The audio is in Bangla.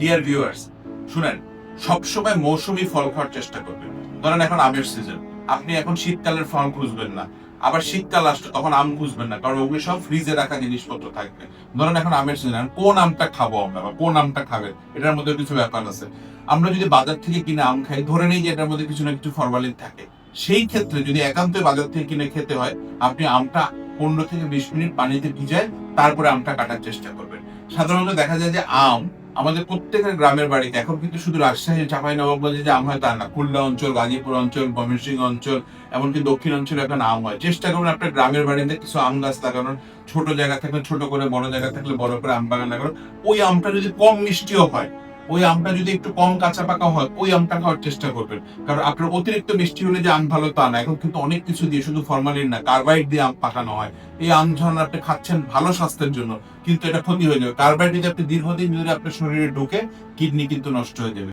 ডিয়ার ভিউয়ার্স, শুনেন, সবসময় মৌসুমী ফল খাওয়ার চেষ্টা করবেন। ধরেন এখন আমের সিজন, আপনি এখন শীতকালের ফল খুঁজবেন না, আবার শীতকাল আসলে তখন আম খুঁজবেন না, কারণ ওগুলো সব ফ্রিজে রাখা জিনিসপত্র থাকবে। ধরেন এখন আমের সিজন, কোন আমটা খাবো আমরা বা কোন আমটা খাবেন, এটার মধ্যে কিছু ব্যাপার আছে। আমরা যদি বাজার থেকে কিনে আম খাই, ধরে নিই যে এটার মধ্যে কিছু না কিছু ফরমালিন থাকে। সেই ক্ষেত্রে যদি একান্ত বাজার থেকে কিনে খেতে হয়, আপনি আমটা 15 থেকে 20 মিনিট পানিতে ভিজায় তারপরে আমটা কাটার চেষ্টা করবেন। সাধারণত দেখা যায় যে আম আমাদের প্রত্যেকের গ্রামের বাড়িতে, এখন কিন্তু শুধু রাজশাহী চাঁপাইনবাবগঞ্জে যে আম হয় তা না, খুলনা অঞ্চল, গাজীপুর অঞ্চল, ময়মনসিংহ অঞ্চল, এমনকি দক্ষিণ অঞ্চলে এখন আম হয়। চেষ্টা করবেন আপনার গ্রামের বাড়িতে কিছু আম গাছ লাগানোর, ছোট জায়গা থাকলে ছোট করে, বড় জায়গা থাকলে বড় করে আম বাগান লাগানোর। ওই আমটা যদি কম মিষ্টিও হয়, ওই আমটা যদি একটু কম কাঁচা পাকা হয়, ওই আমটা খাওয়ার চেষ্টা করবেন। কারণ আপনার অতিরিক্ত মিষ্টি হলে যে আম ভালো তা না, এখন কিন্তু অনেক কিছু দিয়ে, শুধু ফরমালিন না, কার্বাইড দিয়ে আম পাকানো হয়। এই আম যখন আপনি খাচ্ছেন ভালো স্বাস্থ্যের জন্য, কিন্তু এটা ক্ষতি হয়ে যাবে। কার্বাইড যদি আপনি দীর্ঘদিন ধরে আপনার শরীরে ঢুকে, কিডনি কিন্তু নষ্ট হয়ে যাবে।